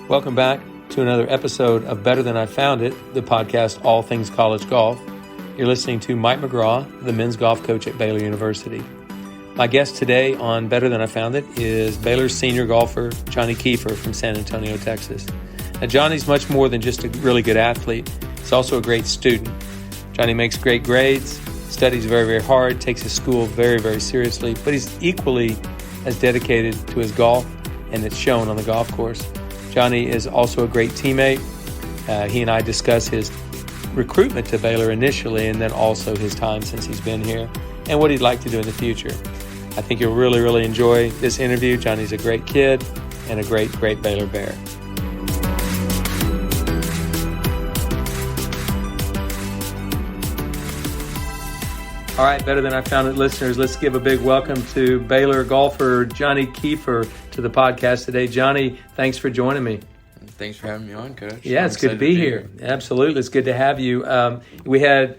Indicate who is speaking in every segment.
Speaker 1: Welcome back to another episode of Better Than I Found It, the podcast All Things College Golf. You're listening to Mike McGraw, the men's golf coach at Baylor University. My guest today on Better Than I Found It is Baylor's senior golfer, Johnny Keefer from San Antonio, Texas. Now, Johnny's much more than just a really good athlete. He's also a great student. Johnny makes great grades, studies very, very hard, takes his school very, very seriously, but he's equally as dedicated to his golf, and it's shown on the golf course. Johnny is also a great teammate. He and I discuss his recruitment to Baylor initially, and then also his time since he's been here, and what he'd like to do in the future. I think you'll really, really enjoy this interview. Johnny's a great kid and a great, great Baylor Bear. All right, Better Than I Found It listeners, let's give a big welcome to Baylor golfer Johnny Keefer to the podcast today. Johnny, thanks for joining me.
Speaker 2: Thanks for having me on, Coach.
Speaker 1: Yeah, it's good to be here. Absolutely, it's good to have you. We had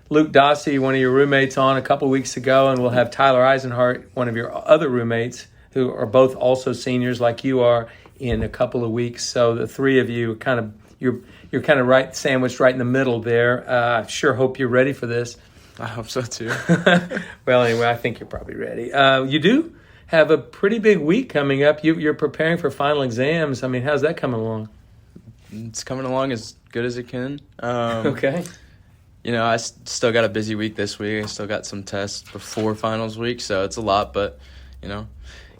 Speaker 1: Luke Dossey, one of your roommates, on a couple of weeks ago, and we'll have Tyler Eisenhart, one of your other roommates, who are both also seniors like you are, in a couple of weeks. So the three of you you're kind of right sandwiched right in the middle there. I sure hope you're ready for this.
Speaker 2: I hope so, too.
Speaker 1: Well, anyway, I think you're probably ready. You do have a pretty big week coming up. You're preparing for final exams. I mean, how's that coming along?
Speaker 2: It's coming along as good as it can.
Speaker 1: Okay.
Speaker 2: You know, I still got a busy week this week. I still got some tests before finals week, so it's a lot, but, you know,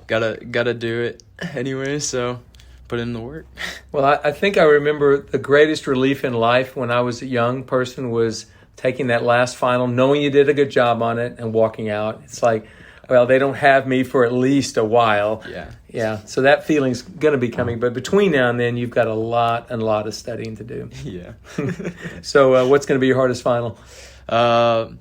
Speaker 2: gotta do it anyway, so put in the work.
Speaker 1: Well, I think I remember the greatest relief in life when I was a young person was taking that last final, knowing you did a good job on it, and walking out. It's like, well, they don't have me for at least a while. Yeah. So that feeling's going to be coming. But between now and then, you've got a lot of studying to do.
Speaker 2: Yeah.
Speaker 1: So what's going to be your hardest final?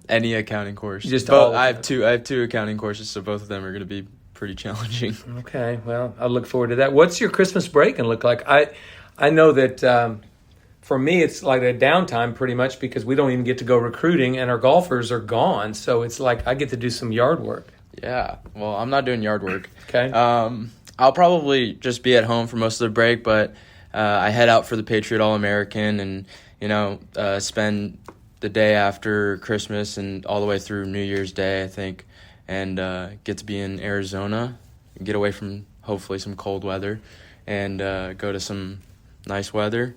Speaker 2: Any accounting course. I have two accounting courses, so both of them are going to be pretty challenging.
Speaker 1: Okay. Well, I look forward to that. What's your Christmas break going to look like? I know that for me, it's like a downtime pretty much because we don't even get to go recruiting and our golfers are gone. So it's like I get to do some yard work.
Speaker 2: Yeah. Well, I'm not doing yard work.
Speaker 1: Okay.
Speaker 2: I'll probably just be at home for most of the break, but I head out for the Patriot All-American and, you know, spend the day after Christmas and all the way through New Year's Day, I think, and get to be in Arizona, get away from hopefully some cold weather, and go to some nice weather,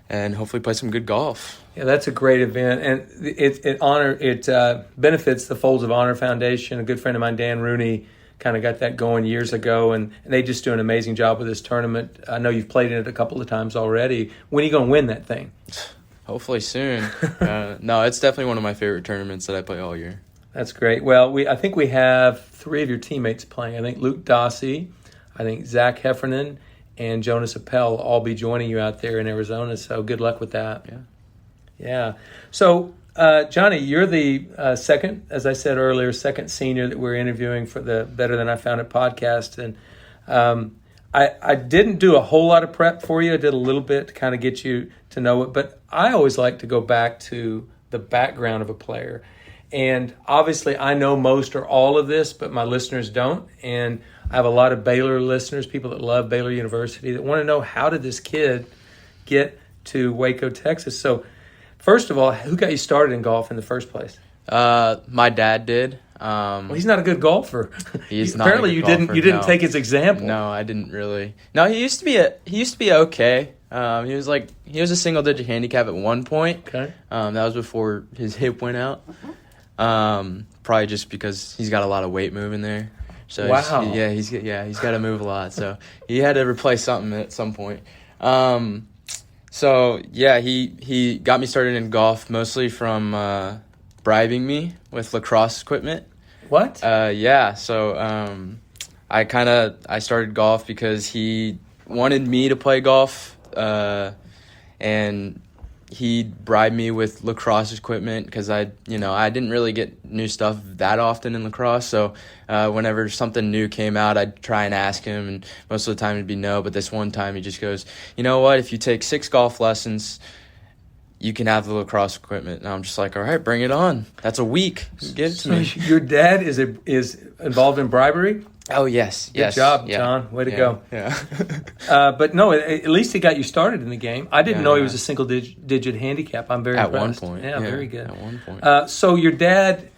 Speaker 2: and hopefully play some good golf.
Speaker 1: Yeah, that's a great event, and it benefits the Folds of Honor Foundation. A good friend of mine, Dan Rooney, kind of got that going years ago, and they just do an amazing job with this tournament. I know you've played in it a couple of times already. When are you going to win that thing?
Speaker 2: Hopefully soon. No, it's definitely one of my favorite tournaments that I play all year.
Speaker 1: That's great. Well, I think we have three of your teammates playing. I think Luke Dossey, I think Zach Heffernan, and Jonas Appel will all be joining you out there in Arizona, so good luck with that. Yeah. So, Johnny, you're the second, as I said earlier, second senior that we're interviewing for the Better Than I Found It podcast. And I didn't do a whole lot of prep for you. I did a little bit to kind of get you to know it. But I always like to go back to the background of a player. And obviously, I know most or all of this, but my listeners don't. And I have a lot of Baylor listeners, people that love Baylor University, that want to know, how did this kid get to Waco, Texas? So, first of all, who got you started in golf in the first place?
Speaker 2: My dad did.
Speaker 1: Well, he's not a good golfer.
Speaker 2: He's not.
Speaker 1: Apparently,
Speaker 2: you
Speaker 1: didn't take his example.
Speaker 2: No, I didn't really. No, he used to be okay. He was a single digit handicap at one point.
Speaker 1: Okay.
Speaker 2: That was before his hip went out. Probably just because he's got a lot of weight moving there. So
Speaker 1: wow.
Speaker 2: He's got to move a lot. So he had to replace something at some point. So yeah, he got me started in golf mostly from bribing me with lacrosse equipment.
Speaker 1: What?
Speaker 2: Yeah. So I started golf because he wanted me to play golf, and he bribed me with lacrosse equipment because I didn't really get new stuff that often in lacrosse. So whenever something new came out, I'd try and ask him, and most of the time it'd be no. But this one time he just goes, you know what? If you take 6 golf lessons, you can have the lacrosse equipment. And I'm just like, all right, bring it on. That's a week. Give it to me.
Speaker 1: Your dad is involved in bribery?
Speaker 2: Oh, yes.
Speaker 1: Good job, John. Way to go.
Speaker 2: Yeah.
Speaker 1: But no, at least he got you started in the game. I didn't know he was a single digit handicap. I'm very impressed.
Speaker 2: At one point.
Speaker 1: Yeah, very good.
Speaker 2: At one point.
Speaker 1: So your dad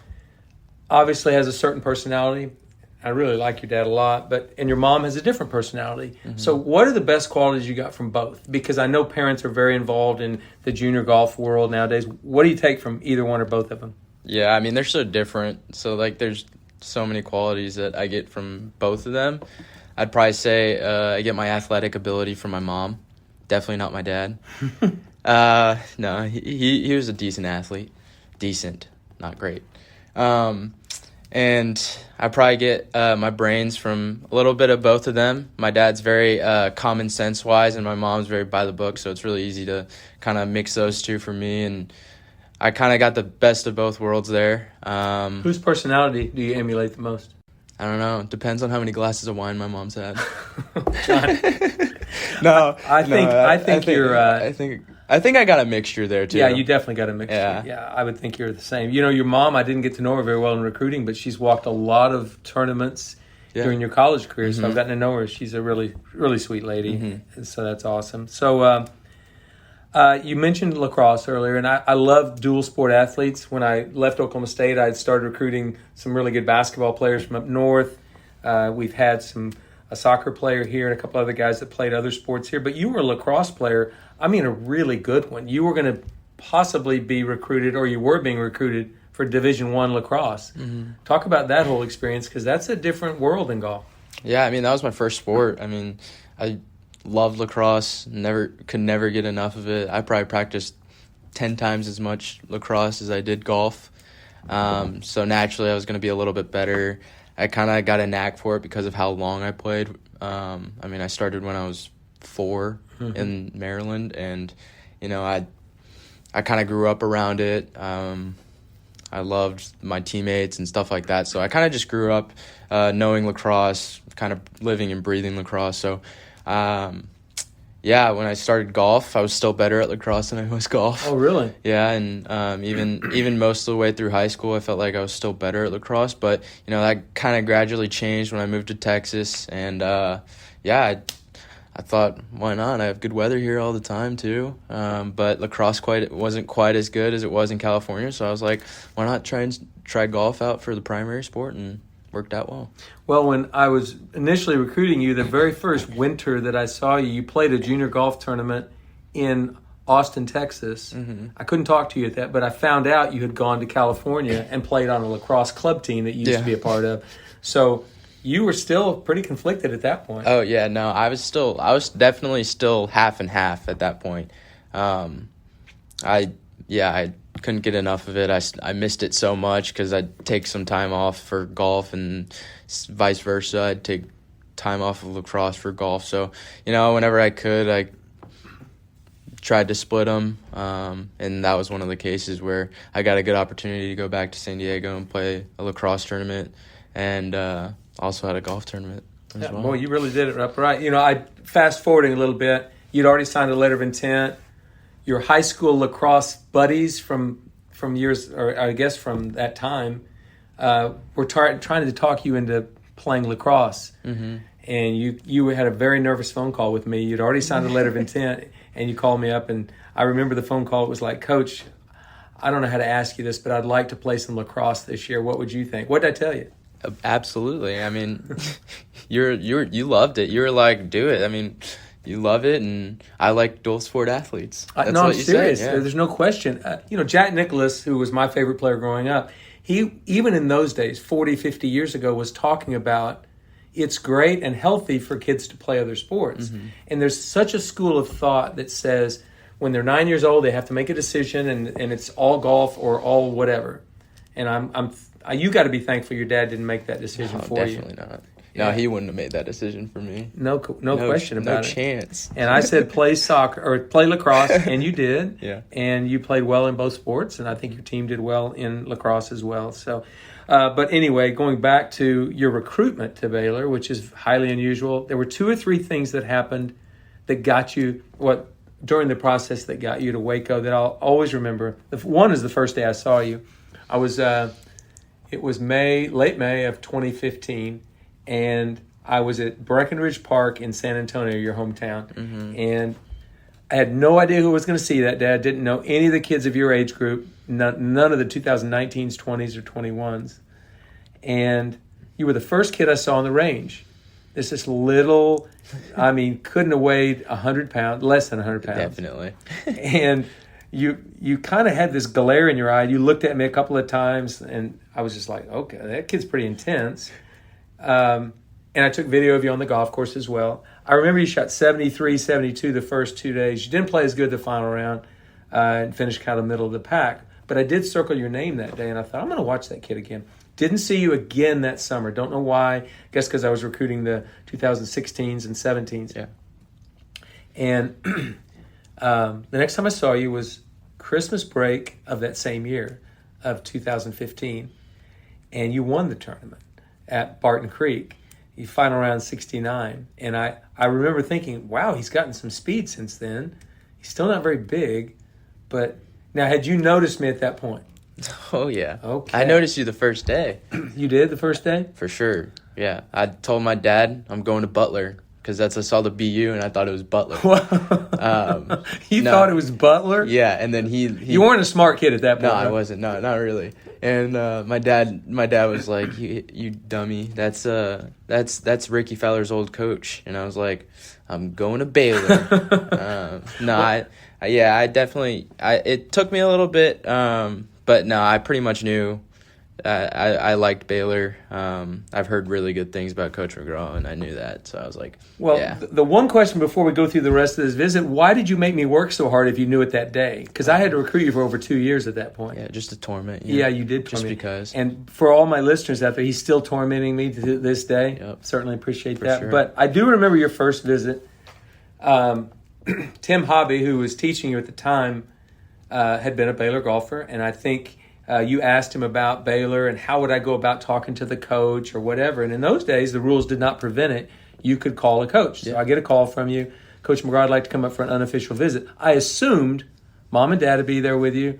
Speaker 1: obviously has a certain personality. I really like your dad a lot, and your mom has a different personality. Mm-hmm. So what are the best qualities you got from both? Because I know parents are very involved in the junior golf world nowadays. What do you take from either one or both of them?
Speaker 2: Yeah, I mean, they're so different. So, there's so many qualities that I get from both of them. I'd probably say I get my athletic ability from my mom. Definitely not my dad. No, he was a decent athlete. Decent, not great. And I probably get my brains from a little bit of both of them. My dad's very common sense wise, and my mom's very by the book, so it's really easy to kind of mix those two for me. And I kind of got the best of both worlds there.
Speaker 1: Whose personality do you emulate the most?
Speaker 2: I don't know. Depends on how many glasses of wine my mom's had. I think I got a mixture there too.
Speaker 1: Yeah, you definitely got a mixture. Yeah, I would think you're the same. You know, your mom, I didn't get to know her very well in recruiting, but she's walked a lot of tournaments during your college career, so I've gotten to know her. She's a really, really sweet lady, so that's awesome. So you mentioned lacrosse earlier, and I love dual sport athletes. When I left Oklahoma State, I started recruiting some really good basketball players from up north. We've had a soccer player here and a couple other guys that played other sports here, but you were a lacrosse player. I mean, a really good one. You were going to possibly be recruited, or you were being recruited for Division I lacrosse. Mm-hmm. Talk about that whole experience, because that's a different world in golf.
Speaker 2: Yeah, I mean, that was my first sport. I mean, I loved lacrosse, could never get enough of it. I probably practiced 10 times as much lacrosse as I did golf. So naturally, I was going to be a little bit better. I kind of got a knack for it because of how long I played. I mean, I started when I was 4 in Maryland, and I kind of grew up around it. I loved my teammates and stuff like that, so I kind of just grew up knowing lacrosse, kind of living and breathing lacrosse. So when I started golf, I was still better at lacrosse than I was golf.
Speaker 1: Oh, really?
Speaker 2: Yeah, and even most of the way through high school, I felt like I was still better at lacrosse. But that kind of gradually changed when I moved to Texas, and I thought, why not? I have good weather here all the time too. But lacrosse wasn't quite as good as it was in California, so I was like, why not try golf out for the primary sport, and worked out well.
Speaker 1: Well, when I was initially recruiting you, the very first winter that I saw you, you played a junior golf tournament in Austin, Texas. Mm-hmm. I couldn't talk to you at that, but I found out you had gone to California and played on a lacrosse club team that you used to be a part of. So you were still pretty conflicted at that point.
Speaker 2: Oh yeah, no, I was definitely still half and half at that point. I couldn't get enough of it. I missed it so much because I'd take some time off for golf and vice versa. I'd take time off of lacrosse for golf. So, whenever I could, I tried to split them. And that was one of the cases where I got a good opportunity to go back to San Diego and play a lacrosse tournament, and also had a golf tournament as well.
Speaker 1: Boy, you really did it up right. I fast forwarding a little bit. You'd already signed a letter of intent. Your high school lacrosse buddies from years, or I guess from that time, were trying to talk you into playing lacrosse. Mm-hmm. And you had a very nervous phone call with me. You'd already signed a letter of intent, and you called me up. And I remember the phone call. It was like, Coach, I don't know how to ask you this, but I'd like to play some lacrosse this year. What would you think? What did I tell you?
Speaker 2: Absolutely. I mean, you loved it. You were like, do it. I mean, you love it, and I like dual sport athletes.
Speaker 1: I'm serious. Yeah. There's no question. Jack Nicklaus, who was my favorite player growing up, he, even in those days, 40, 50 years ago, was talking about it's great and healthy for kids to play other sports. Mm-hmm. And there's such a school of thought that says when they're 9 years old, they have to make a decision, and it's all golf or all whatever. And you got to be thankful your dad didn't make that decision for you.
Speaker 2: Definitely not. No, he wouldn't have made that decision for me.
Speaker 1: No question about it.
Speaker 2: No chance.
Speaker 1: And I said play soccer or play lacrosse, and you did.
Speaker 2: Yeah.
Speaker 1: And you played well in both sports, and I think your team did well in lacrosse as well. So, but anyway, going back to your recruitment to Baylor, which is highly unusual, there were 2 or 3 things that happened that got you during the process that got you to Waco that I'll always remember. One is the first day I saw you. It was late May of 2015. and I was at Breckenridge Park in San Antonio, your hometown, and I had no idea who was going to see that day. I didn't know any of the kids of your age group, none of the 2019s, 20s, or 21s. And you were the first kid I saw on the range. This little, couldn't have weighed 100 pounds, less than 100 pounds.
Speaker 2: Definitely.
Speaker 1: And you kind of had this glare in your eye. You looked at me a couple of times, and I was just like, okay, that kid's pretty intense. And I took video of you on the golf course as well. I remember you shot 73, 72 the first 2 days. You didn't play as good the final round and finished kind of middle of the pack. But I did circle your name that day, and I thought, I'm going to watch that kid again. Didn't see you again that summer. Don't know why. I guess because I was recruiting the 2016s and 17s.
Speaker 2: Yeah.
Speaker 1: And the next time I saw you was Christmas break of that same year of 2015. And you won the tournament at Barton Creek. You final round 69. And I remember thinking, wow, he's gotten some speed since then. He's still not very big. But now, had you noticed me at that point?
Speaker 2: Oh, yeah.
Speaker 1: Okay.
Speaker 2: I noticed you the first day.
Speaker 1: You did the first day?
Speaker 2: For sure. Yeah. I told my dad I'm going to Butler because I saw the BU and I thought it was Butler.
Speaker 1: You thought it was Butler?
Speaker 2: Yeah. And then he
Speaker 1: You weren't a smart kid at that point.
Speaker 2: No,
Speaker 1: right?
Speaker 2: I wasn't. No, not really. And my dad was like, "You dummy, that's Ricky Fowler's old coach." And I was like, "I'm going to Baylor." I definitely. It took me a little bit, but no, I pretty much knew. I liked Baylor. I've heard really good things about Coach McGraw, and I knew that. So I was like,
Speaker 1: well,
Speaker 2: yeah.
Speaker 1: The one question before we go through the rest of this visit, why did you make me work so hard if you knew it that day? Because I had to recruit you for over 2 years at that point.
Speaker 2: Yeah, just to torment.
Speaker 1: Yeah, you did
Speaker 2: just because.
Speaker 1: And for all my listeners out there, he's still tormenting me to this day.
Speaker 2: Yep.
Speaker 1: Certainly appreciate
Speaker 2: For
Speaker 1: that.
Speaker 2: sure.
Speaker 1: But I do remember your first visit. Tim Hobby, who was teaching you at the time, had been a Baylor golfer, and I think you asked him about Baylor and how would I go about talking to the coach or whatever. And in those days, the rules did not prevent it. You could call a coach. So I get a call from you. Coach McGraw, I'd like to come up for an unofficial visit. I assumed Mom and Dad would be there with you.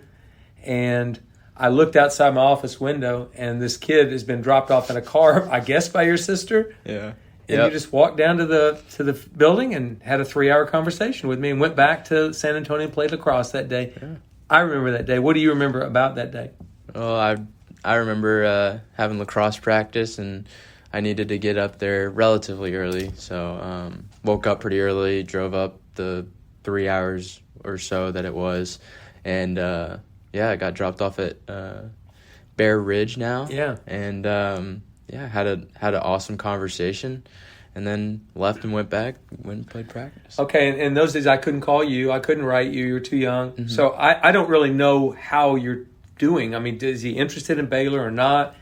Speaker 1: And I looked outside my office window, and this kid has been dropped off in a car, I guess by your sister.
Speaker 2: Yeah.
Speaker 1: And you just walked down to the building and had a 3-hour conversation with me and went back to San Antonio and played lacrosse that day. Yeah. I remember that day. What do you remember about that day?
Speaker 2: Oh, I remember having lacrosse practice, and I needed to get up there relatively early. So woke up pretty early, drove up the 3 hours or so that it was, and I got dropped off at Bear Ridge now.
Speaker 1: Yeah.
Speaker 2: And had an awesome conversation. And then left and went and played practice.
Speaker 1: Okay, and in those days I couldn't call you. I couldn't write you. You were too young. Mm-hmm. So I don't really know how you're doing. I mean, is he interested in Baylor or not?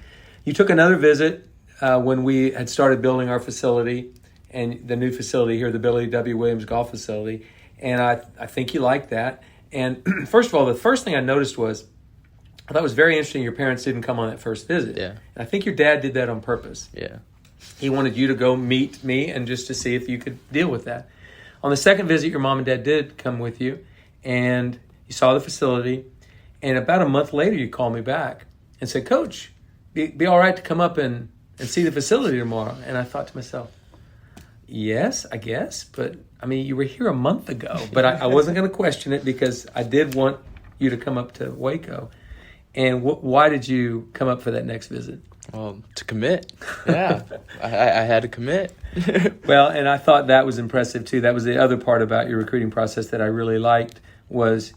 Speaker 1: You took another visit when we had started building our facility and the new facility here, the Billy W. Williams Golf Facility. And I think you liked that. And first of all, the first thing I noticed was I thought it was very interesting your parents didn't come on that first visit.
Speaker 2: Yeah.
Speaker 1: And I think your dad did that on purpose.
Speaker 2: Yeah.
Speaker 1: He wanted you to go meet me and just to see if you could deal with that. On the second visit, your mom and dad did come with you, and you saw the facility. And about a month later, you called me back and said, Coach, be all right to come up and see the facility tomorrow. And I thought to myself, yes, I guess. But, I mean, you were here a month ago. But I wasn't going to question it because I did want you to come up to Waco. And why did you come up for that next visit?
Speaker 2: Well, to commit. Yeah, I had to commit.
Speaker 1: Well, and I thought that was impressive too. That was the other part about your recruiting process that I really liked was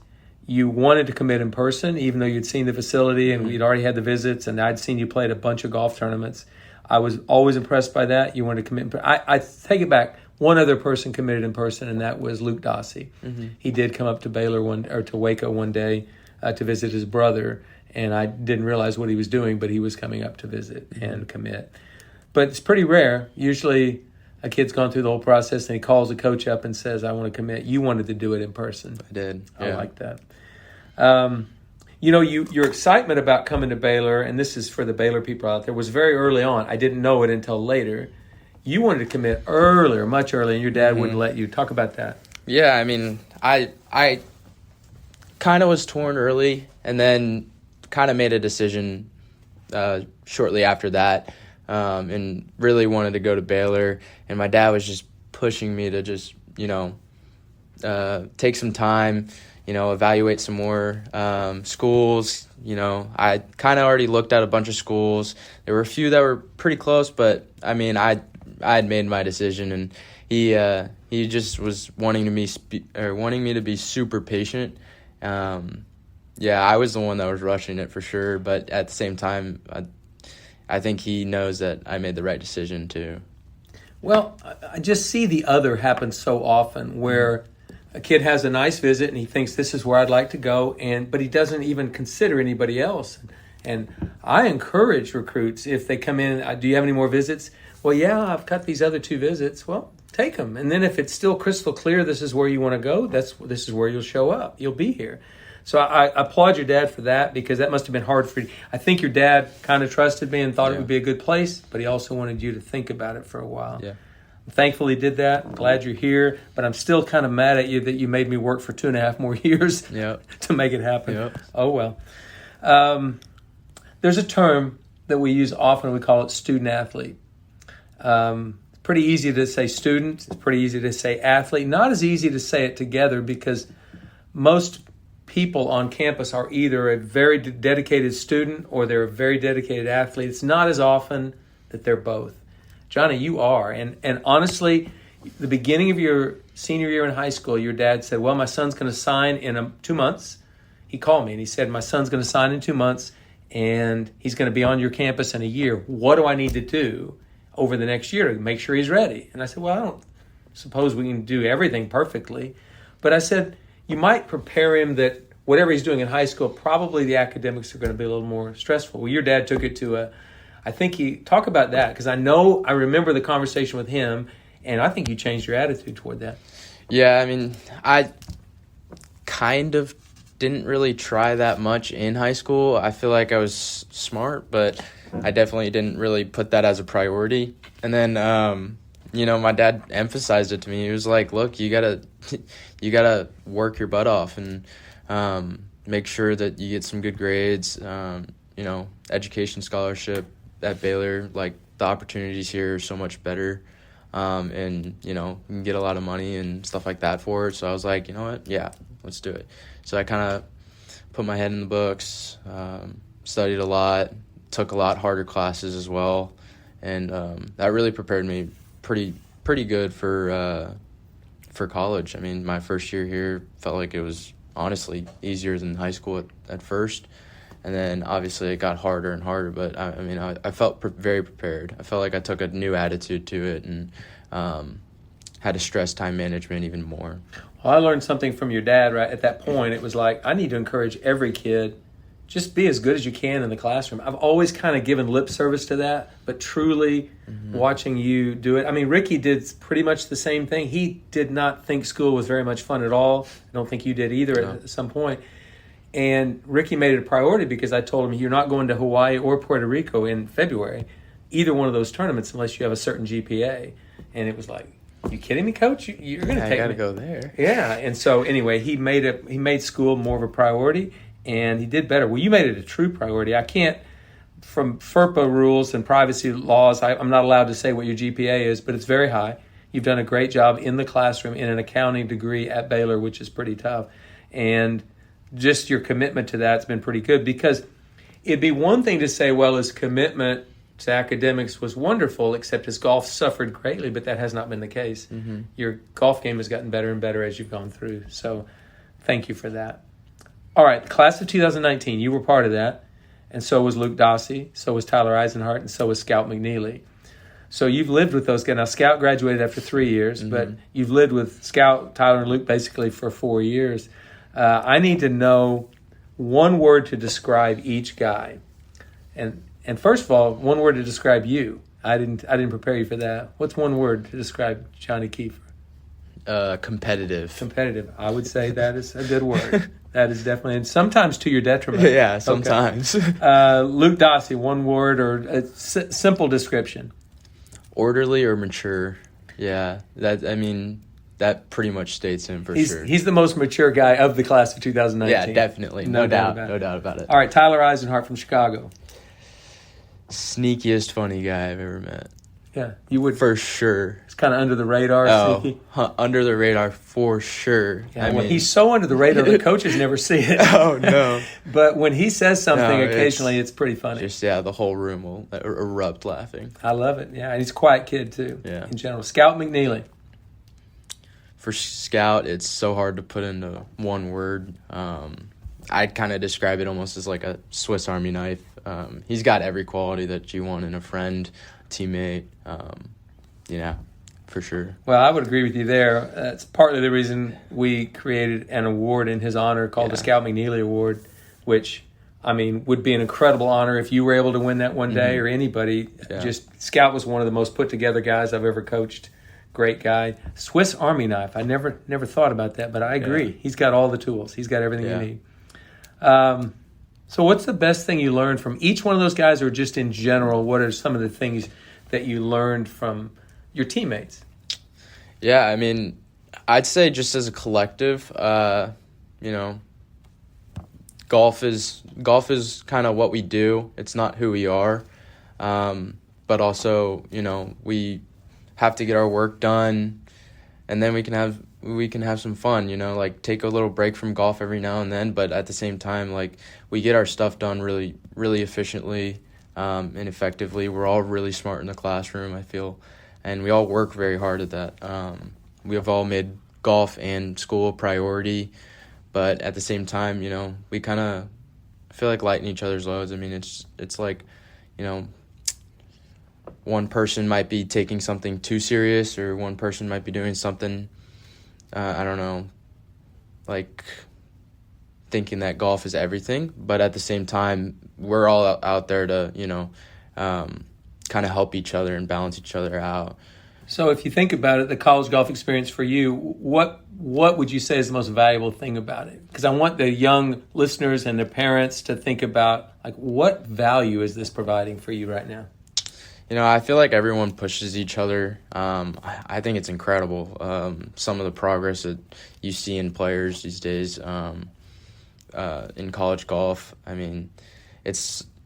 Speaker 1: you wanted to commit in person, even though you'd seen the facility and we'd already had the visits and I'd seen you play at a bunch of golf tournaments. I was always impressed by that. You wanted to commit in person. I take it back. One other person committed in person, and that was Luke Dossie. Mm-hmm. He did come up to to Waco one day to visit his brother. And I didn't realize what he was doing, but he was coming up to visit and commit. But it's pretty rare. Usually a kid's gone through the whole process and he calls a coach up and says, I want to commit. You wanted to do it in person.
Speaker 2: I did. Yeah.
Speaker 1: I like that. Your excitement about coming to Baylor, and this is for the Baylor people out there, was very early on. I didn't know it until later. You wanted to commit earlier, much earlier, and your dad wouldn't let you. Talk about that.
Speaker 2: Yeah, I mean, I kind of was torn early and then kind of made a decision shortly after that. and really wanted to go to Baylor. And my dad was just pushing me to just, take some time, evaluate some more schools. I kind of already looked at a bunch of schools. There were a few that were pretty close, but I mean, I had made my decision, and he just was wanting me to be super patient. I was the one that was rushing it for sure, but at the same time, I think he knows that I made the right decision too.
Speaker 1: Well, I just see the other happen so often where a kid has a nice visit and he thinks this is where I'd like to go, but he doesn't even consider anybody else. And I encourage recruits, if they come in, do you have any more visits? Well, yeah, I've got these other 2 visits. Well, take them. And then if it's still crystal clear this is where you want to go, this is where you'll show up. You'll be here. So I applaud your dad for that, because that must have been hard for you. I think your dad kind of trusted me and thought it would be a good place, but he also wanted you to think about it for a while.
Speaker 2: Yeah.
Speaker 1: Thankfully did that. I'm glad you're here, but I'm still kind of mad at you that you made me work for 2.5 more years to make it happen.
Speaker 2: Yep.
Speaker 1: Oh, well. There's a term that we use often. We call it student athlete. It's pretty easy to say student. It's pretty easy to say athlete. Not as easy to say it together, because most people on campus are either a very dedicated student or they're a very dedicated athlete. It's not as often that they're both. Johnny, you are. And honestly, the beginning of your senior year in high school, your dad said, well, my son's going to sign in 2 months. He called me and he said, my son's going to sign in 2 months and he's going to be on your campus in a year. What do I need to do over the next year to make sure he's ready? And I said, well, I don't suppose we can do everything perfectly. But I said, you might prepare him that whatever he's doing in high school, probably the academics are going to be a little more stressful. Well, your dad took it to talk about that, because I remember the conversation with him, and I think you changed your attitude toward that.
Speaker 2: Yeah, I mean, I kind of didn't really try that much in high school. I feel like I was smart, but I definitely didn't really put that as a priority. And then, my dad emphasized it to me. He was like, look, you gotta work your butt off and make sure that you get some good grades, education scholarship at Baylor. Like, the opportunities here are so much better, and you can get a lot of money and stuff like that for it. So I was like, you know what, yeah, let's do it. So I kind of put my head in the books, studied a lot, took a lot harder classes as well, and that really prepared me pretty good for college. I mean, my first year here felt like it was honestly easier than high school at first. And then obviously it got harder and harder, but I felt very prepared. I felt like I took a new attitude to it and had to stress time management even more.
Speaker 1: Well, I learned something from your dad right at that point. It was like, I need to encourage every kid, just be as good as you can in the classroom. I've always kind of given lip service to that, but truly watching you do it. I mean, Ricky did pretty much the same thing. He did not think school was very much fun at all. I don't think you did either at some point. And Ricky made it a priority because I told him, you're not going to Hawaii or Puerto Rico in February, either one of those tournaments, unless you have a certain GPA. And it was like, you kidding me, Coach? You're going to take me.
Speaker 2: I got to go there.
Speaker 1: Yeah. And so anyway, he made school more of a priority, and he did better. Well, you made it a true priority. I can't, from FERPA rules and privacy laws, I'm not allowed to say what your GPA is, but it's very high. You've done a great job in the classroom in an accounting degree at Baylor, which is pretty tough. And just your commitment to that's been pretty good, because it'd be one thing to say, well, his commitment to academics was wonderful, except his golf suffered greatly, but that has not been the case. Mm-hmm. Your golf game has gotten better and better as you've gone through. So thank you for that. All right, the class of 2019, you were part of that, and so was Luke Dossie, so was Tyler Eisenhart, and so was Scout McNeely. So you've lived with those guys. Now, Scout graduated after 3 years, but you've lived with Scout, Tyler, and Luke basically for 4 years. I need to know one word to describe each guy, and first of all, one word to describe you. I didn't prepare you for that. What's one word to describe Johnny Keefer?
Speaker 2: Competitive.
Speaker 1: Competitive. I would say that is a good word. That is definitely, and sometimes to your detriment.
Speaker 2: Yeah, sometimes.
Speaker 1: Okay. Luke Dossie, one word or a simple description.
Speaker 2: Orderly or mature. Yeah, that pretty much states him for sure.
Speaker 1: He's the most mature guy of the class of 2019.
Speaker 2: Yeah, definitely. No doubt about it.
Speaker 1: All right, Tyler Eisenhart from Chicago.
Speaker 2: sneakiest funny guy I've ever met.
Speaker 1: Yeah, you would.
Speaker 2: For sure.
Speaker 1: It's kind of under the radar, sneaky.
Speaker 2: Under the radar for sure.
Speaker 1: Yeah, I mean, he's so under the radar, the coaches never see it.
Speaker 2: Oh, no.
Speaker 1: But when he says something, occasionally it's pretty funny.
Speaker 2: Just, the whole room will erupt laughing.
Speaker 1: I love it. Yeah, and he's a quiet kid, too, in general. Scout McNeely.
Speaker 2: For Scout, it's so hard to put into one word. I'd kind of describe it almost as like a Swiss Army knife. He's got every quality that you want in a friend, teammate, for sure.
Speaker 1: Well, I would agree with you there. That's partly the reason we created an award in his honor called the Scout McNeely Award, which, I mean, would be an incredible honor if you were able to win that one day or anybody. Yeah. Just Scout was one of the most put-together guys I've ever coached. Great guy. Swiss Army knife. I never thought about that, but I agree. Yeah. He's got all the tools. He's got everything you need. So what's the best thing you learned from each one of those guys, or just in general, what are some of the things that you learned from your teammates?
Speaker 2: Yeah, I mean, I'd say just as a collective, golf is kind of what we do. It's not who we are. But also, we have to get our work done, and then we can have some fun, like take a little break from golf every now and then, but at the same time, like, we get our stuff done really, really efficiently and effectively. We're all really smart in the classroom, I feel, and we all work very hard at that. We have all made golf and school a priority, but at the same time, we kind of feel like lighten each other's loads. I mean, it's like, one person might be taking something too serious, or one person might be doing something, I don't know, like thinking that golf is everything. But at the same time, we're all out there to, kind of help each other and balance each other out.
Speaker 1: So if you think about it, the college golf experience for you, what would you say is the most valuable thing about it? Because I want the young listeners and their parents to think about, like, what value is this providing for you right now?
Speaker 2: I feel like everyone pushes each other. I think it's incredible. Some of the progress that you see in players these days in college golf. I mean, it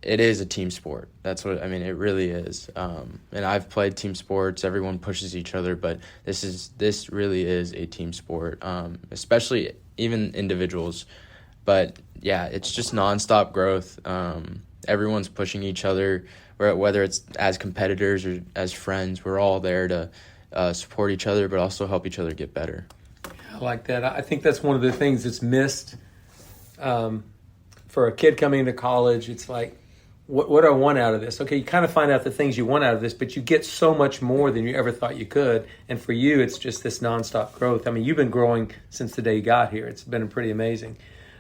Speaker 2: is a team sport. That's what, it really is. And I've played team sports. Everyone pushes each other, but this really is a team sport, especially even individuals. But yeah, it's just nonstop growth. Everyone's pushing each other. Whether it's as competitors or as friends, we're all there to support each other, but also help each other get better.
Speaker 1: I like that. I think that's one of the things that's missed for a kid coming into college. It's like, what do I want out of this? Okay, you kind of find out the things you want out of this, but you get so much more than you ever thought you could. And for you, it's just this nonstop growth. I mean, you've been growing since the day you got here. It's been pretty amazing.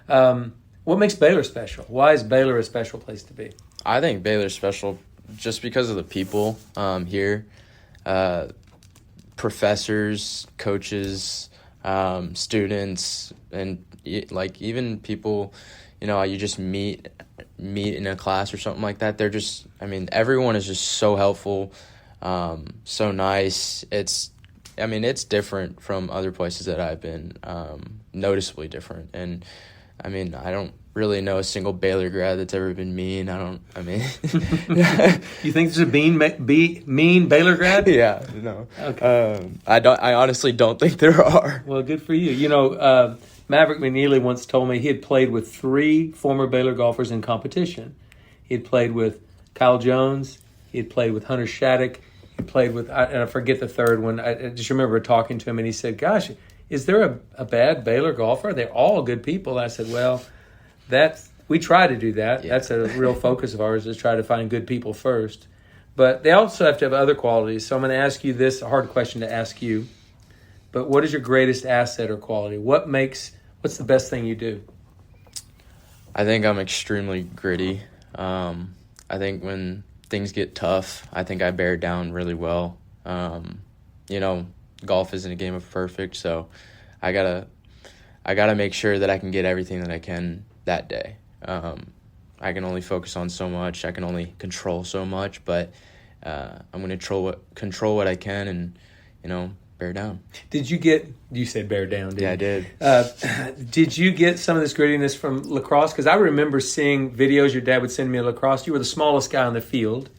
Speaker 1: What makes Baylor special? Why is Baylor a special place to be?
Speaker 2: I think Baylor's special just because of the people here, professors, coaches, students, and like even people, you just meet in a class or something like that. They're just, everyone is just so helpful, so nice. It's different from other places that I've been, noticeably different. And I don't really know a single Baylor grad that's ever been mean. You think there's a mean Baylor grad? Yeah, no.
Speaker 1: Okay.
Speaker 2: I honestly don't think there are.
Speaker 1: Well, good for you. Maverick McNeely once told me he had played with 3 former Baylor golfers in competition. He had played with Kyle Jones. He had played with Hunter Shattuck. He played with, and I forget the third one. I just remember talking to him, and he said, gosh, is there a bad Baylor golfer? They're all good people. I said, well, we try to do that. Yeah. That's a real focus of ours, is try to find good people first. But they also have to have other qualities. So I'm going to ask you this, a hard question to ask you. But what is your greatest asset or quality? What's the best thing you do?
Speaker 2: I think I'm extremely gritty. I think when things get tough, I think I bear down really well. Golf isn't a game of perfect, so I gotta make sure that I can get everything that I can that day. I can only focus on so much. I can only control so much, but I'm going to control what I can, and bear down.
Speaker 1: You said bear down, didn't you?
Speaker 2: Yeah, I did.
Speaker 1: Did you get some of this grittiness from lacrosse? Because I remember seeing videos your dad would send me of lacrosse. You were the smallest guy on the field.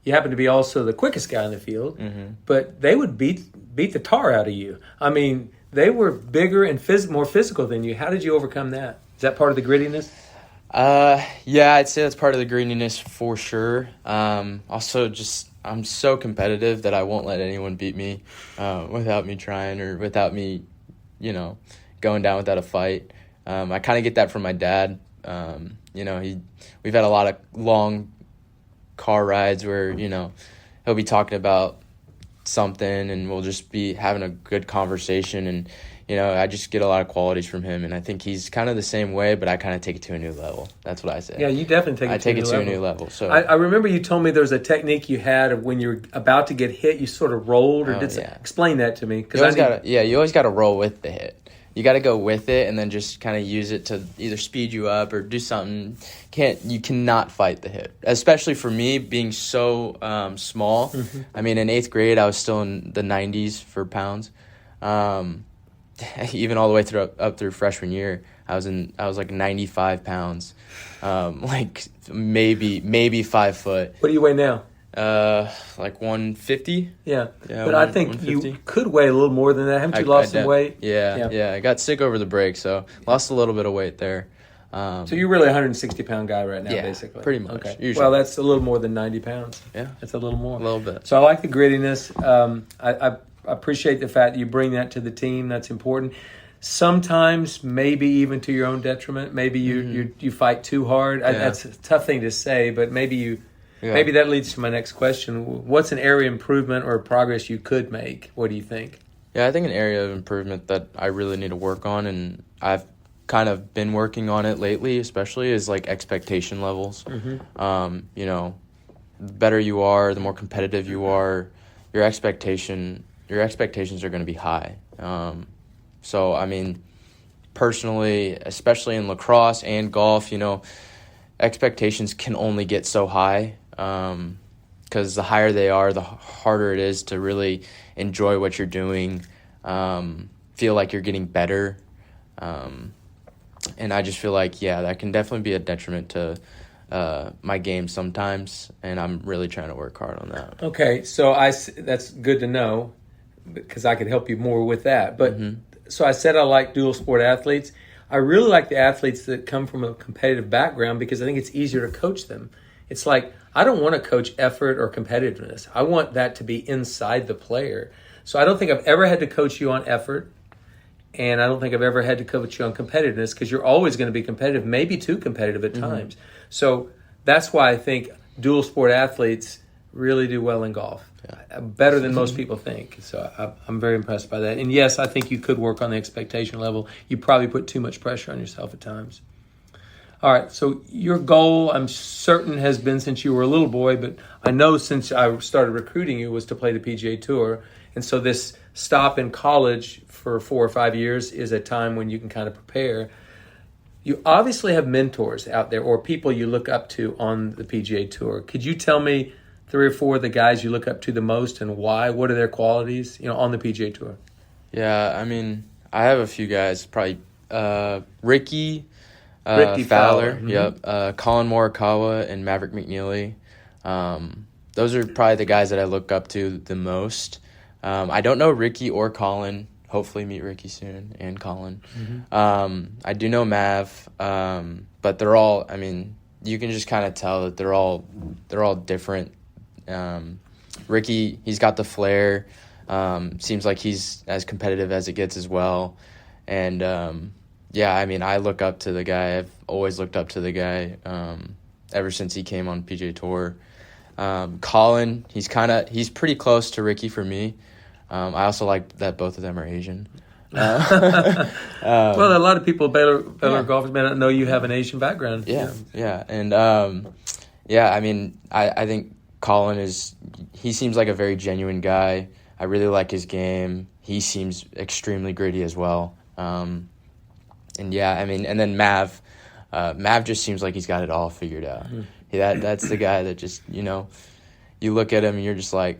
Speaker 1: You happened to be also the quickest guy in the field. Mm-hmm. But they would beat the tar out of you. I mean, they were bigger and more physical than you. How did you overcome that? Is that part of the grittiness?
Speaker 2: Yeah, I'd say that's part of the grittiness for sure. Also, just I'm so competitive that I won't let anyone beat me without me trying or without me, going down without a fight. I kind of get that from my dad. We've had a lot of long car rides where, he'll be talking about something and we'll just be having a good conversation, and I just get a lot of qualities from him, and I think he's kind of the same way, but I kind of take it to a new level. That's what I say.
Speaker 1: Yeah, you definitely take it to a new level.
Speaker 2: So
Speaker 1: I remember you told me there was a technique you had of when you were about to get hit, you sort of rolled or explain that to me.
Speaker 2: You always got to roll with the hit. You got to go with it and then just kind of use it to either speed you up or do something. You cannot fight the hit, especially for me being so small. Mm-hmm. I mean, in 8th grade, I was still in the 90s for pounds. Even all the way up through freshman year, I was like 95 pounds, like maybe 5 foot.
Speaker 1: What do you weigh now?
Speaker 2: Like 150.
Speaker 1: Yeah, but I think you could weigh a little more than that. Haven't you lost some weight?
Speaker 2: Yeah. I got sick over the break, so lost a little bit of weight there.
Speaker 1: So you're really a 160-pound guy right now, basically.
Speaker 2: Pretty much.
Speaker 1: Okay.
Speaker 2: Usually.
Speaker 1: Well, that's a little more than 90 pounds.
Speaker 2: Yeah,
Speaker 1: that's a little more.
Speaker 2: A little bit.
Speaker 1: So I like the grittiness. I appreciate the fact that you bring that to the team. That's important. Sometimes, maybe even to your own detriment. Maybe you fight too hard. That's a tough thing to say, but maybe maybe that leads to my next question. What's an area of improvement or progress you could make? What do you think?
Speaker 2: Yeah, I think an area of improvement that I really need to work on, and I've kind of been working on it lately, especially, is like expectation levels. Mm-hmm. The better you are, the more competitive you are, your expectations are going to be high. So, I mean, personally, especially in lacrosse and golf, expectations can only get so high, because the higher they are, the harder it is to really enjoy what you're doing, feel like you're getting better. And I just feel like, that can definitely be a detriment to my game sometimes, and I'm really trying to work hard on that.
Speaker 1: Okay, so that's good to know, because I could help you more with that. But So I said I like dual sport athletes. I really like the athletes that come from a competitive background, because I think it's easier to coach them. It's like, I don't want to coach effort or competitiveness. I want that to be inside the player. So I don't think I've ever had to coach you on effort, and I don't think I've ever had to coach you on competitiveness, because you're always going to be competitive, maybe too competitive at times. So that's why I think dual sport athletes really do well in golf. Better than most people think. So I'm very impressed by that. And yes, I think you could work on the expectation level. You probably put too much pressure on yourself at times. All right, so your goal, I'm certain, has been since you were a little boy, but I know since I started recruiting you, was to play the PGA Tour. And so this stop in college for 4 or 5 years is a time when you can kind of prepare. You obviously have mentors out there, or people you look up to on the PGA Tour. Could you tell me 3 or 4 of the guys you look up to the most, and why? What are their qualities, on the PGA Tour?
Speaker 2: Yeah, I mean, I have a few guys. Probably Ricky Fowler.
Speaker 1: Mm-hmm.
Speaker 2: Yep. Colin Morikawa and Maverick McNeely. Those are probably the guys that I look up to the most. I don't know Ricky or Colin. Hopefully meet Ricky soon, and Colin. Mm-hmm. I do know Mav, but they're all, I mean, you can just kind of tell that they're all different. Ricky, he's got the flair. Seems like he's as competitive as it gets as well. And I mean, I look up to the guy. I've always looked up to the guy ever since he came on PGA Tour. Colin, he's pretty close to Ricky for me. I also like that both of them are Asian.
Speaker 1: Well, a lot of people, Baylor golfers may not know you have an Asian background.
Speaker 2: Yeah. And I mean, I think Colin he seems like a very genuine guy. I really like his game. He seems extremely gritty as well. I mean, and then Mav just seems like he's got it all figured out. Mm-hmm. That's the guy that just, you look at him and you're just like,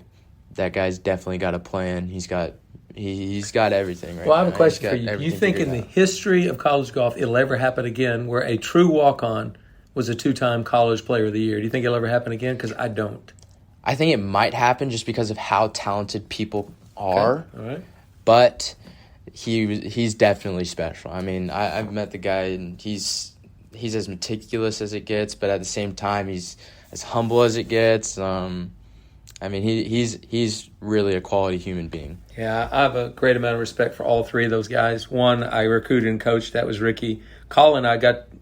Speaker 2: that guy's definitely got a plan. He's got everything right
Speaker 1: Well, I have
Speaker 2: now.
Speaker 1: a question for
Speaker 2: He's
Speaker 1: you.
Speaker 2: got
Speaker 1: Do you
Speaker 2: everything
Speaker 1: think in
Speaker 2: figured
Speaker 1: the
Speaker 2: out.
Speaker 1: history of college golf it'll ever happen again where a true walk-on was a 2-time college player of the year? Do you think it'll ever happen again? Because I don't.
Speaker 2: I think it might happen just because of how talented people are.
Speaker 1: Okay. All right.
Speaker 2: But he's definitely special. I mean, I've met the guy, and he's as meticulous as it gets, but at the same time, he's as humble as it gets. I mean, he's really a quality human being.
Speaker 1: Yeah, I have a great amount of respect for all three of those guys. One, I recruited and coached. That was Ricky. Colin, I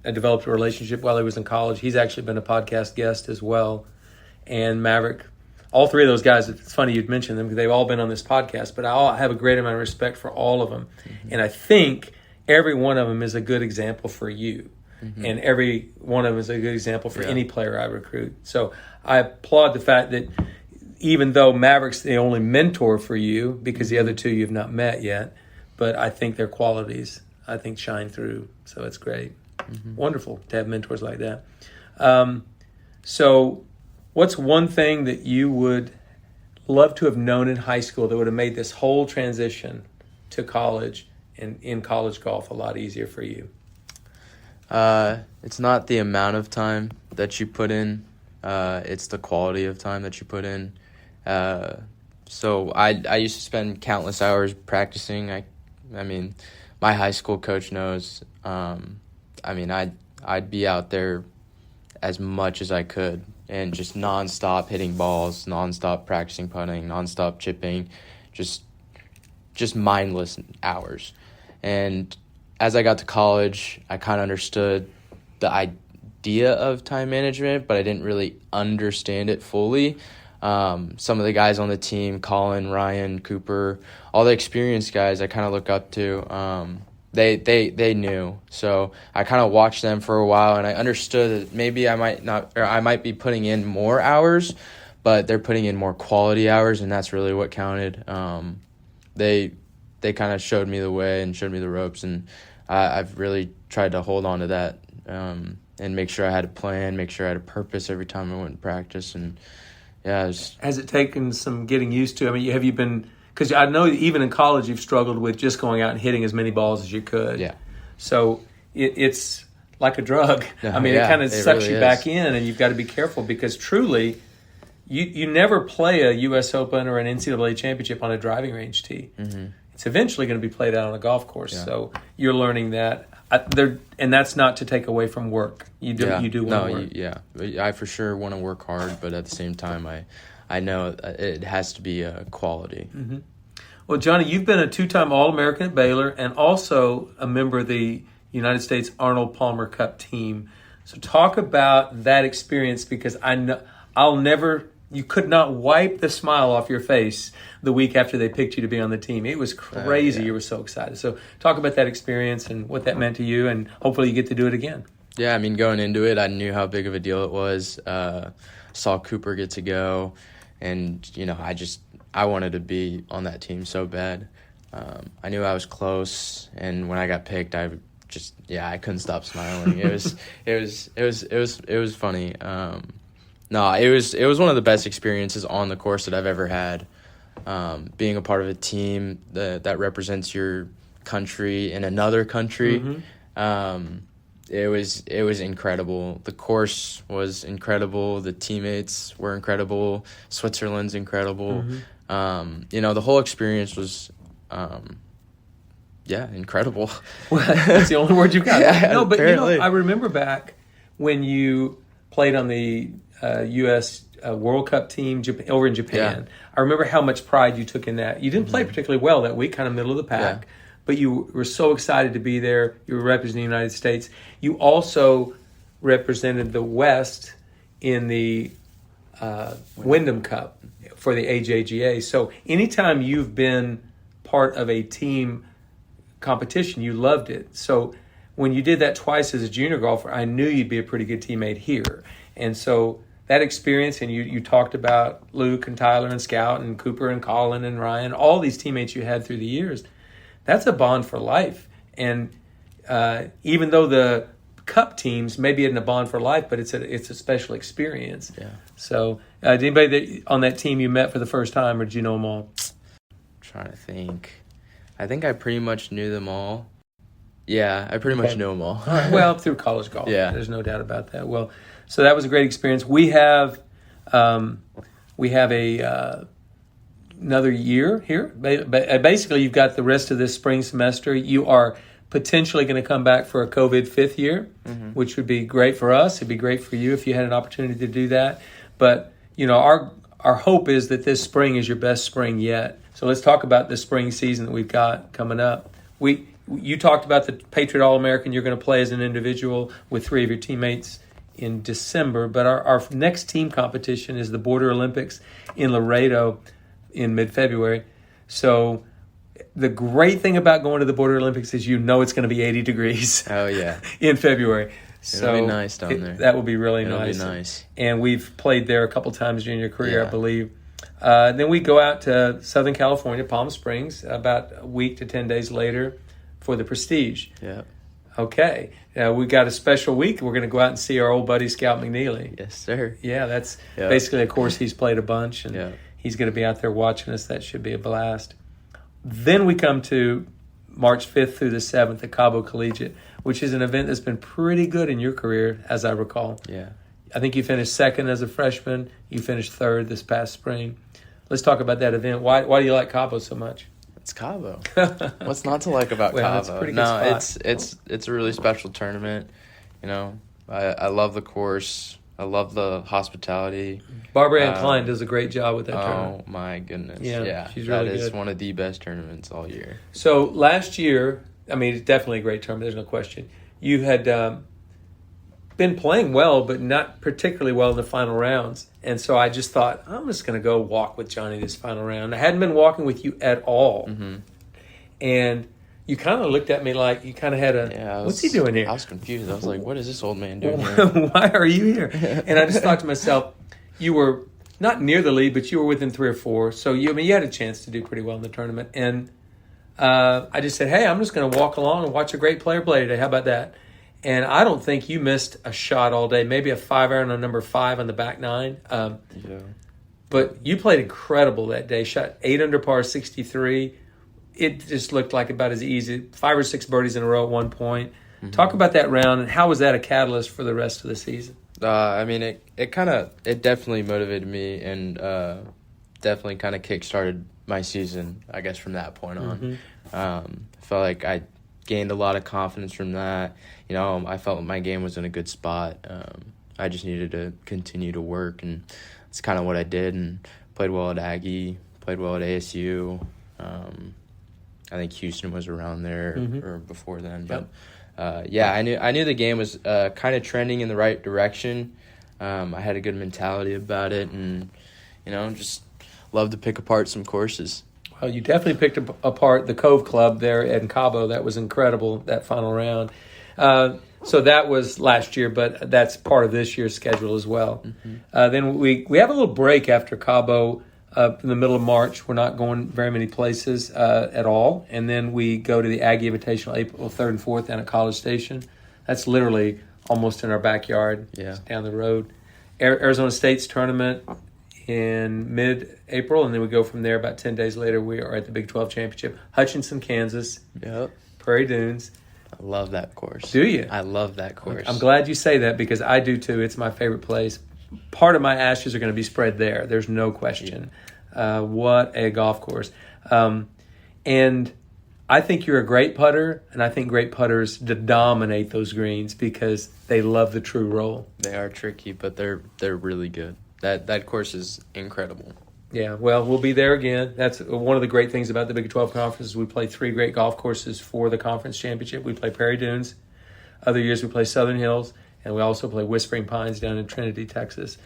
Speaker 1: developed a relationship while he was in college. He's actually been a podcast guest as well. And Maverick. All three of those guys, it's funny you'd mention them because they've all been on this podcast, but I have a great amount of respect for all of them. Mm-hmm. And I think every one of them is a good example for you. Mm-hmm. And every one of them is a good example for any player I recruit. So I applaud the fact that even though Maverick's the only mentor for you, because the other two you've not met yet, but I think their qualities, I think, shine through. So it's great. Mm-hmm. Wonderful to have mentors like that. So what's one thing that you would love to have known in high school that would have made this whole transition to college and in college golf a lot easier for you?
Speaker 2: It's not the amount of time that you put in. It's the quality of time that you put in. So I used to spend countless hours practicing. I mean, my high school coach knows. I mean, I'd be out there as much as I could and just nonstop hitting balls, nonstop practicing putting, nonstop chipping, just mindless hours. And as I got to college, I kind of understood the idea of time management, but I didn't really understand it fully. Some of the guys on the team, Colin, Ryan, Cooper, all the experienced guys I kind of look up to, they knew. So I kind of watched them for a while, and I understood that maybe I might be putting in more hours, but they're putting in more quality hours, and that's really what counted. They kind of showed me the way and showed me the ropes, and I've really tried to hold on to that and make sure I had a plan, make sure I had a purpose every time I went to practice. And yeah,
Speaker 1: has it taken some getting used to? I mean, have you been? Because I know even in college you've struggled with just going out and hitting as many balls as you could.
Speaker 2: Yeah.
Speaker 1: So it's like a drug. I mean, it kind of sucks
Speaker 2: really
Speaker 1: you back in, and you've got to be careful because truly, you never play a U.S. Open or an NCAA championship on a driving range tee. Mm-hmm. It's eventually going to be played out on a golf course. Yeah. So you're learning that. And that's not to take away from work. You do want to work.
Speaker 2: I for sure want to work hard, but at the same time, I know it has to be quality.
Speaker 1: Mm-hmm. Well, Johnny, you've been a 2-time All-American at Baylor and also a member of the United States Arnold Palmer Cup team. So talk about that experience, because I know you could not wipe the smile off your face the week after they picked you to be on the team. It was crazy. You were so excited. So talk about that experience and what that meant to you, and hopefully you get to do it again.
Speaker 2: Yeah, I mean, going into it, I knew how big of a deal it was. Saw Cooper get to go, and, I wanted to be on that team so bad. I knew I was close, and when I got picked, I couldn't stop smiling. It was funny. It was one of the best experiences on the course that I've ever had. Being a part of a team that represents your country in another country. Mm-hmm. It was incredible. The course was incredible. The teammates were incredible. Switzerland's incredible. Mm-hmm. The whole experience was, incredible.
Speaker 1: Well, that's the only word you've got. No, but
Speaker 2: apparently.
Speaker 1: I remember back when you played on the U.S. World Cup team over in Japan. Yeah. I remember how much pride you took in that. You didn't play particularly well that week, kind of middle of the pack, but you were so excited to be there. You were representing the United States. You also represented the West in the Wyndham Cup for the AJGA. So anytime you've been part of a team competition, you loved it. So when you did that twice as a junior golfer, I knew you'd be a pretty good teammate here. And so that experience, and you talked about Luke and Tyler and Scout and Cooper and Colin and Ryan, all these teammates you had through the years, that's a bond for life. And even though the cup teams, maybe in a bond for life, but it's a special experience.
Speaker 2: Yeah.
Speaker 1: So, did anybody on that team you met for the first time, or did you know them all?
Speaker 2: Trying to think. I think I pretty much knew them all. Yeah, I pretty much know them all.
Speaker 1: Well, through college golf.
Speaker 2: Yeah.
Speaker 1: There's no doubt about that. Well, so that was a great experience. We have another year here. Basically, you've got the rest of this spring semester. You are potentially going to come back for a COVID fifth year, which would be great for us. It'd be great for you if you had an opportunity to do that. But, our hope is that this spring is your best spring yet. So let's talk about the spring season that we've got coming up. You talked about the Patriot All-American you're going to play as an individual with 3 of your teammates in December, but our next team competition is the Border Olympics in Laredo in mid-February. So the great thing about going to the Border Olympics is it's going to be 80 degrees.
Speaker 2: Oh, yeah.
Speaker 1: In February.
Speaker 2: It'll be nice down there.
Speaker 1: That will be really
Speaker 2: It'll
Speaker 1: nice.
Speaker 2: Be nice.
Speaker 1: And we've played there a couple times during your career,
Speaker 2: Yeah.
Speaker 1: I believe. Then we go out to Southern California, Palm Springs, about a week to 10 days later for the Prestige.
Speaker 2: Yeah.
Speaker 1: Okay. We got a special week. We're going to go out and see our old buddy, Scout McNeely.
Speaker 2: Yes, sir.
Speaker 1: Yeah, that's basically a course he's played a bunch, and he's going to be out there watching us. That should be a blast. Then we come to March 5th through the 7th at Cabo Collegiate, which is an event that's been pretty good in your career, as I recall.
Speaker 2: Yeah.
Speaker 1: I think you finished second as a freshman. You finished third this past spring. Let's talk about that event. Why do you like Cabo so much?
Speaker 2: It's Cabo. What's not to like about
Speaker 1: Well,
Speaker 2: Cabo?
Speaker 1: it's a pretty good spot.
Speaker 2: It's a really special tournament. I love the course. I love the hospitality.
Speaker 1: Barbara Ann Klein does a great job with that tournament.
Speaker 2: Oh my goodness!
Speaker 1: Yeah, she's really good.
Speaker 2: That is one of the best tournaments all year.
Speaker 1: So last year, it's definitely a great tournament. There's no question. You had been playing well, but not particularly well in the final rounds. And so I just thought, I'm just going to go walk with Johnny this final round. I hadn't been walking with you at all.
Speaker 2: Mm-hmm.
Speaker 1: And you kind of looked at me like you kind of had what's he doing here?
Speaker 2: I was confused. I was like, what is this old man doing here?
Speaker 1: Why are you here? And I just thought to myself, you were not near the lead, but you were within 3 or 4. So you had a chance to do pretty well in the tournament. And I just said, hey, I'm just going to walk along and watch a great player play today. How about that? And I don't think you missed a shot all day. Maybe a 5-iron on number 5 on the back 9. But you played incredible that day. Shot 8 under par, 63. It just looked like about as easy. 5 or 6 birdies in a row at one point. Mm-hmm. Talk about that round and how was that a catalyst for the rest of the season?
Speaker 2: It definitely motivated me and definitely kind of kick-started my season, I guess, from that point on.
Speaker 1: Mm-hmm.
Speaker 2: I felt like I gained a lot of confidence from that. I felt like my game was in a good spot. I just needed to continue to work, and that's kind of what I did, and played well at Aggie, played well at ASU. I think Houston was around there or before then. But, I knew the game was kind of trending in the right direction. I had a good mentality about it, and, just love to pick apart some courses.
Speaker 1: Well, you definitely picked apart the Cove Club there in Cabo. That was incredible, that final round. So that was last year, but that's part of this year's schedule as well. Mm-hmm. Then we have a little break after Cabo in the middle of March. We're not going very many places at all. And then we go to the Aggie Invitational April 3rd and 4th down at College Station. That's literally almost in our backyard.
Speaker 2: Yeah.
Speaker 1: It's down the road. Arizona State's tournament in mid-April, and then we go from there. About 10 days later, we are at the Big 12 Championship. Hutchinson, Kansas.
Speaker 2: Yep.
Speaker 1: Prairie Dunes.
Speaker 2: I love that course.
Speaker 1: Do you?
Speaker 2: I love that course.
Speaker 1: I'm glad you say that because I do too. It's my favorite place. Part of my ashes are going to be spread there. There's no question. What a golf course. And I think you're a great putter, and I think great putters dominate those greens because they love the true roll.
Speaker 2: They are tricky, but they're really good. That course is incredible.
Speaker 1: Yeah, well, we'll be there again. That's one of the great things about the Big 12 Conference. We play 3 great golf courses for the conference championship. We play Prairie Dunes. Other years we play Southern Hills, and we also play Whispering Pines down in Trinity, Texas.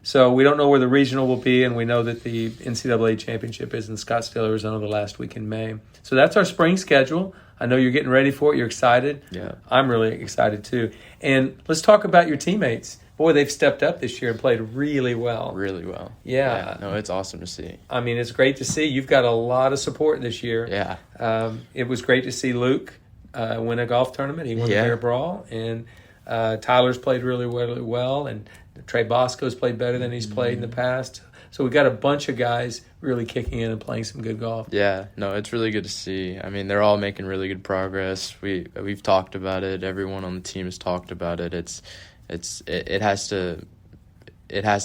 Speaker 1: So we don't know where the regional will be, and we know that the NCAA championship is in Scottsdale, Arizona, the last week in May. So that's our spring schedule. I know you're getting ready for it. You're excited.
Speaker 2: Yeah.
Speaker 1: I'm really excited too. And let's talk about your teammates. Boy, they've stepped up this year and played really well.
Speaker 2: Really well.
Speaker 1: Yeah.
Speaker 2: No, it's awesome to see.
Speaker 1: I mean, it's great to see. You've got a lot of support this year.
Speaker 2: Yeah.
Speaker 1: It was great to see Luke win a golf tournament. He won the Bear Brawl. And Tyler's played really, really well, and Trey Bosco's played better than he's played in the past. So we got a bunch of guys really kicking in and playing some good golf.
Speaker 2: Yeah, no, it's really good to see. I mean, they're all making really good progress. We've talked about it. Everyone on the team has talked about it. It has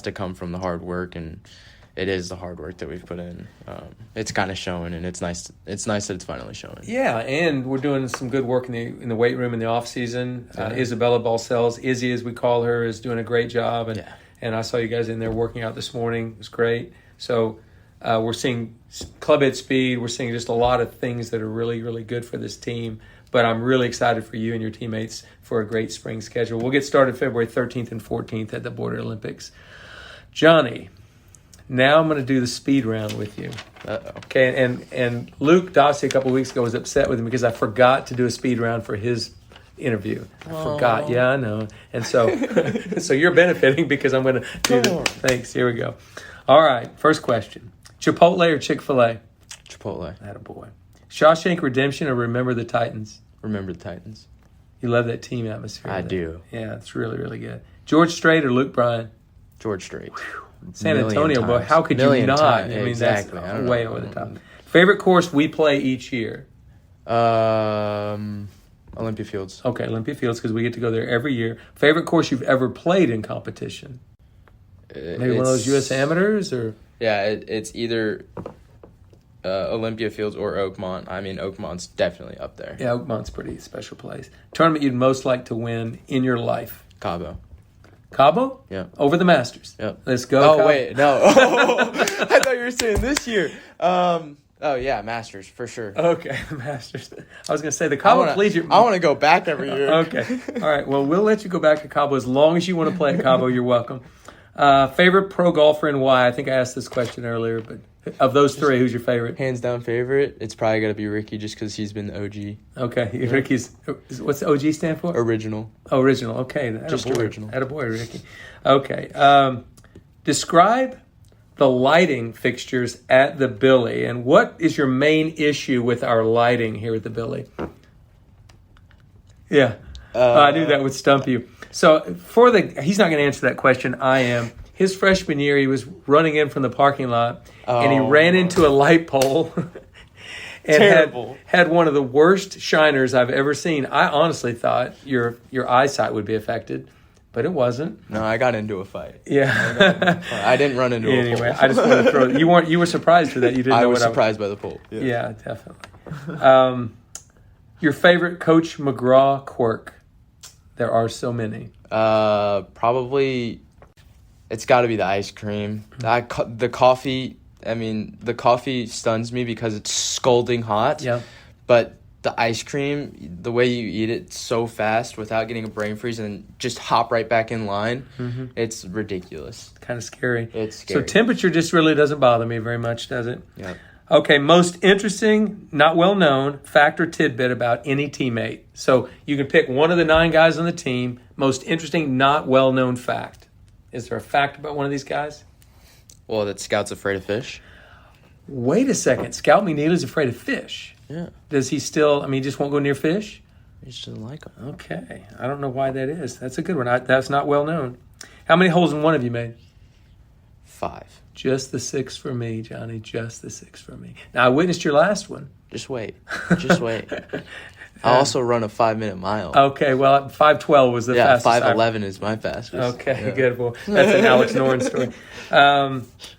Speaker 2: to come from the hard work, and it is the hard work that we've put in. It's kind of showing, and it's nice. It's nice that it's finally showing.
Speaker 1: Yeah, and we're doing some good work in the weight room in the off season. Isabella Balcells, Izzy as we call her, is doing a great job, and I saw you guys in there working out this morning. It was great. So we're seeing club head speed. We're seeing just a lot of things that are really, really good for this team. But I'm really excited for you and your teammates for a great spring schedule. We'll get started February 13th and 14th at the Border Olympics. Johnny, now I'm going to do the speed round with you.
Speaker 2: Uh-oh.
Speaker 1: Okay, and Luke Dossie a couple of weeks ago was upset with me because I forgot to do a speed round for his interview. I forgot. Yeah, I know. And so so you're benefiting because I'm going to do the thanks. Here we go. All right, first question. Chipotle or Chick-fil-A?
Speaker 2: Chipotle.
Speaker 1: Attaboy. Shawshank Redemption or Remember the Titans?
Speaker 2: Remember the Titans.
Speaker 1: You love that team atmosphere.
Speaker 2: I do.
Speaker 1: Yeah, it's really, really good. George Strait or Luke Bryan?
Speaker 2: George Strait.
Speaker 1: San Antonio, boy, how could you not?
Speaker 2: Times.
Speaker 1: I mean,
Speaker 2: exactly.
Speaker 1: That's way over the top. Favorite course we play each year?
Speaker 2: Olympia Fields.
Speaker 1: Okay, Olympia Fields, because we get to go there every year. Favorite course you've ever played in competition? Maybe one of those U.S. amateurs? Or
Speaker 2: yeah, it's either Olympia Fields or Oakmont. I mean, Oakmont's definitely up there.
Speaker 1: Yeah, Oakmont's a pretty special place. Tournament you'd most like to win in your life?
Speaker 2: Cabo.
Speaker 1: Cabo?
Speaker 2: Yeah.
Speaker 1: Over the Masters?
Speaker 2: Yep.
Speaker 1: Let's go,
Speaker 2: Oh,
Speaker 1: Cabo.
Speaker 2: wait, no. I thought you were saying this year. Oh, yeah, Masters, for sure.
Speaker 1: Okay, Masters. I was going to say the Cabo Collegiate.
Speaker 2: I want to go back every year.
Speaker 1: Okay. All right. Well, we'll let you go back to Cabo as long as you want to play at Cabo. You're welcome. Favorite pro golfer and why? I think I asked this question earlier, but of those three, who's your favorite?
Speaker 2: Hands down favorite, it's probably got to be Ricky just because he's been the OG.
Speaker 1: Okay. Yeah. Ricky's, what's the OG stand for?
Speaker 2: Original.
Speaker 1: Oh, original. Okay.
Speaker 2: Just original.
Speaker 1: Attaboy, Ricky. Okay. Describe the lighting fixtures at the Billy, and what is your main issue with our lighting here at the Billy? Yeah. I knew that would stump you. So he's not going to answer that question. I am. His freshman year, he was running in from the parking lot, and he ran into a light pole and had one of the worst shiners I've ever seen. I honestly thought your eyesight would be affected, but it wasn't.
Speaker 2: No, I got into a fight.
Speaker 1: Yeah.
Speaker 2: I didn't run into a pole.
Speaker 1: Anyway, I just wanted to throw it. You were surprised for that. You didn't know
Speaker 2: I
Speaker 1: what
Speaker 2: was surprised by the pole.
Speaker 1: Yeah, definitely. Your favorite Coach McGraw quirk? There are so many.
Speaker 2: Probably it's got to be the ice cream. The coffee, I mean, the coffee stuns me because it's scalding hot.
Speaker 1: Yeah.
Speaker 2: But the ice cream, the way you eat it so fast without getting a brain freeze and just hop right back in line, it's ridiculous.
Speaker 1: Kind of scary.
Speaker 2: It's scary.
Speaker 1: So temperature just really doesn't bother me very much, does it?
Speaker 2: Yeah.
Speaker 1: Okay, most interesting, not well known, fact or tidbit about any teammate. So you can pick one of the 9 guys on the team. Most interesting, not well known fact. Is there a fact about one of these guys?
Speaker 2: Well, that Scout's afraid of fish.
Speaker 1: Wait a second. Scout McNeely's afraid of fish.
Speaker 2: Yeah.
Speaker 1: Does he still, he just won't go near fish?
Speaker 2: He just doesn't like them.
Speaker 1: Okay. I don't know why that is. That's a good one. That's not well known. How many holes in one have you made?
Speaker 2: 5.
Speaker 1: Just the 6 for me, Johnny. Just the 6 for me. Now, I witnessed your last one.
Speaker 2: Just wait. Just wait. I also run a 5-minute mile.
Speaker 1: Okay, well, 5:12 was the fastest.
Speaker 2: 5:11 is my fastest.
Speaker 1: Okay, good. Well, that's an Alex Noren story.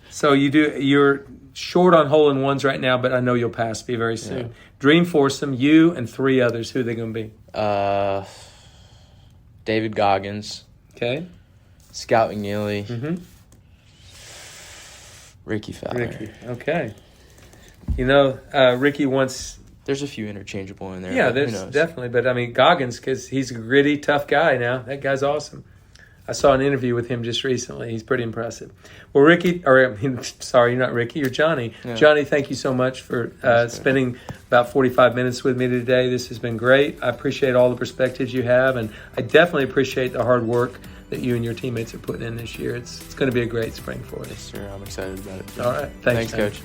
Speaker 1: So you're short on hole-in-ones right now, but I know you'll pass me very soon. Yeah. Dream foursome, you and 3 others. Who are they going to be?
Speaker 2: David Goggins.
Speaker 1: Okay.
Speaker 2: Scout McNeely. Ricky Fowler.
Speaker 1: Okay. Ricky once...
Speaker 2: There's a few interchangeable in there.
Speaker 1: Yeah, there's definitely. But, Goggins, because he's a gritty, tough guy now. That guy's awesome. I saw an interview with him just recently. He's pretty impressive. Well, sorry, you're not Ricky. You're Johnny. Yeah. Johnny, thank you so much for spending about 45 minutes with me today. This has been great. I appreciate all the perspectives you have, and I definitely appreciate the hard work that you and your teammates are putting in this year. It's going to be a great spring for us.
Speaker 2: Yes, sir. I'm excited about it.
Speaker 1: All right.
Speaker 2: Thanks, Coach.